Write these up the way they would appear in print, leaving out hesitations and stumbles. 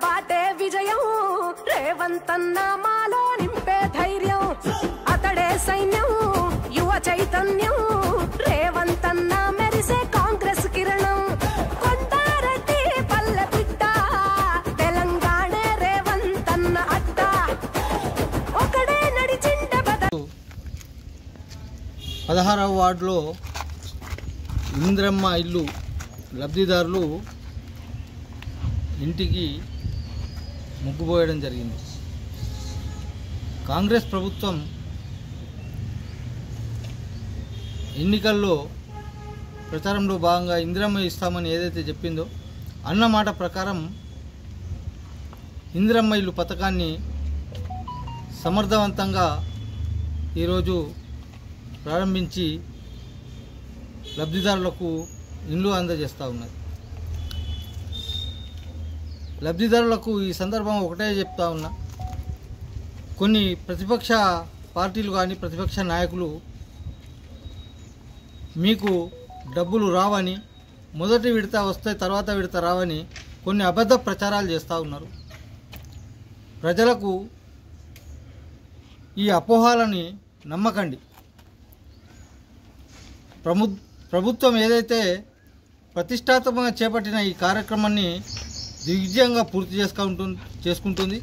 బాటే విజయం రేవంతన్న మాలో నింపే ధైర్యం అతడే సైన్యం యువ చైతన్యం రేవంతన్న మెరిసే కాంగ్రెస్ కిరణం కొండారెడ్డి పల్లె బిడ్డ తెలంగాణ రేవంతన్న అడ్డ ఒకడే నడిచిండ బద 16వ వార్డులో ఇంద్రమ్మ ఇల్లు లబ్ధిదారులు ఇంటికి ముగ్గుపోయడం జరిగింది. కాంగ్రెస్ ప్రభుత్వం ఎన్నికల్లో ప్రచారంలో భాగంగా ఇందిరమ్మ ఇస్తామని ఏదైతే చెప్పిందో అన్నమాట ప్రకారం ఇందిరమ్మ ఇల్లు పథకాన్ని సమర్థవంతంగా ఈరోజు ప్రారంభించి లబ్ధిదారులకు ఇండ్లు అందజేస్తూ ఉన్నది. లబ్ధిదారులకు ఈ సందర్భం ఒకటే చెప్తా ఉన్నా, కొన్ని ప్రతిపక్ష పార్టీలు కానీ ప్రతిపక్ష నాయకులు మీకు డబ్బులు రావని, మొదటి విడత వస్తే తర్వాత విడత రావని కొన్ని అబద్ధ ప్రచారాలు చేస్తూ ఉన్నారు. ప్రజలకు ఈ అపోహాలని నమ్మకండి. ప్రభుత్వం ఏదైతే ప్రతిష్టాత్మకంగా చేపట్టిన ఈ కార్యక్రమాన్ని దిగ్విజయంగా పూర్తి చేసుకుంటుంది.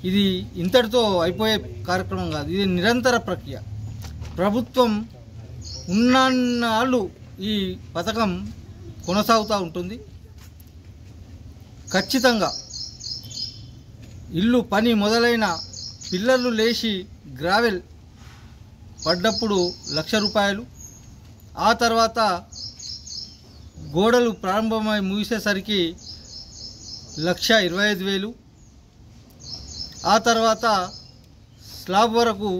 ఇది ఇంతటితో అయిపోయే కార్యక్రమం కాదు, ఇది నిరంతర ప్రక్రియ. ప్రభుత్వం ఉన్నన్నాళ్ళు ఈ పథకం కొనసాగుతూ ఉంటుంది. ఖచ్చితంగా ఇల్లు పని మొదలైన పిల్లలు లేచి గ్రావెల్ పడ్డప్పుడు ₹1,00,000, ఆ తర్వాత గోడలు ప్రారంభమై ముగిసేసరికి ₹1,25,000, ఆ తర్వాత స్లాబ్ వరకు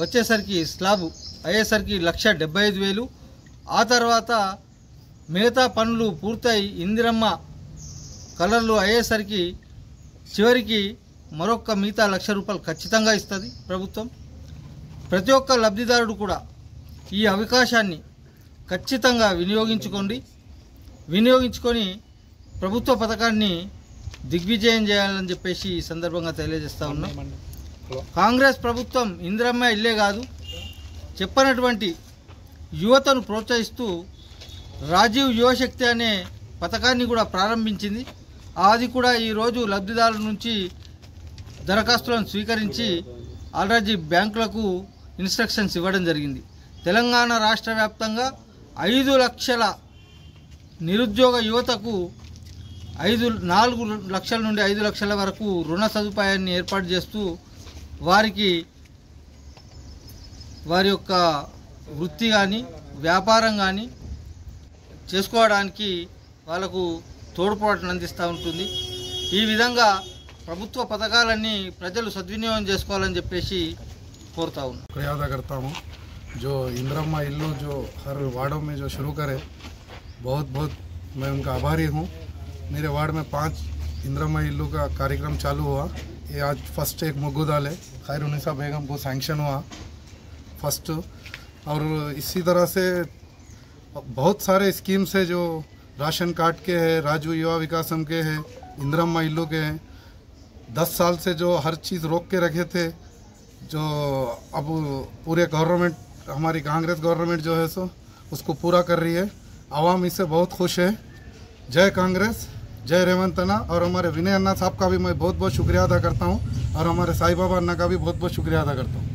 వచ్చేసరికి స్లాబ్ అయ్యేసరికి ₹1,75,000, ఆ తర్వాత మిగతా పనులు పూర్తయి ఇందిరమ్మ కలర్లు అయ్యేసరికి చివరికి మరొక మిగతా ₹1,00,000 ఖచ్చితంగా ఇస్తుంది ప్రభుత్వం. ప్రతి ఒక్క లబ్ధిదారుడు కూడా ఈ అవకాశాన్ని ఖచ్చితంగా వినియోగించుకొని ప్రభుత్వ పథకాన్ని దిగ్విజయం చేయాలని చెప్పేసి ఈ సందర్భంగా తెలియజేస్తా ఉన్నాం. కాంగ్రెస్ ప్రభుత్వం ఇందిరమ్మ ఇల్లే కాదు, చెప్పనటువంటి యువతను ప్రోత్సహిస్తూ రాజీవ్ యువశక్తి అనే పథకాన్ని కూడా ప్రారంభించింది. అది కూడా ఈరోజు లబ్ధిదారుల నుంచి దరఖాస్తులను స్వీకరించి ఆల్రెడీ బ్యాంకులకు ఇన్స్ట్రక్షన్స్ ఇవ్వడం జరిగింది. తెలంగాణ రాష్ట్ర వ్యాప్తంగా 5 లక్షల నిరుద్యోగ యువతకు 4 లక్షల నుండి 5 లక్షల వరకు రుణ సదుపాయాన్ని ఏర్పాటు చేస్తూ వారికి వారి యొక్క వృత్తి కానీ వ్యాపారం కానీ చేసుకోవడానికి వాళ్ళకు తోడ్పాటును అందిస్తూ ఉంటుంది. ఈ విధంగా ప్రభుత్వ పథకాలన్నీ ప్రజలు సద్వినియోగం చేసుకోవాలని చెప్పేసి कोरता हूँ। शुक्रिया अदा करता हूँ जो इंदिरम्मा इल्लू जो हर वार्डों में जो शुरू करे, बहुत बहुत मैं उनका आभारी हूँ। मेरे वार्ड में 5 इंदिरम्मा इल्लू का कार्यक्रम चालू हुआ। ये आज फर्स्ट एक मुग्गुदाल है, खैरुनिसा बेगम को सैंक्शन हुआ फर्स्ट, और इसी तरह से बहुत सारे स्कीम्स है जो राशन कार्ड के हैं, राजू युवा विकासम के हैं, इंदिरम्मा इल्लू के हैं। 10 साल से जो हर चीज़ रोक के रखे थे, जो अब पूरे गवर्नमेंट हमारी कांग्रेस गवर्नमेंट जो है सो उसको पूरा कर रही है। आवाम इससे बहुत खुश है। जय कांग्रेस, जय रेवंत अन्ना। और हमारे विनय अन्ना साहब का भी मैं बहुत बहुत शुक्रिया अदा करता हूँ, और हमारे साईं बाबा अन्ना का भी बहुत बहुत शुक्रिया अदा करता हूँ।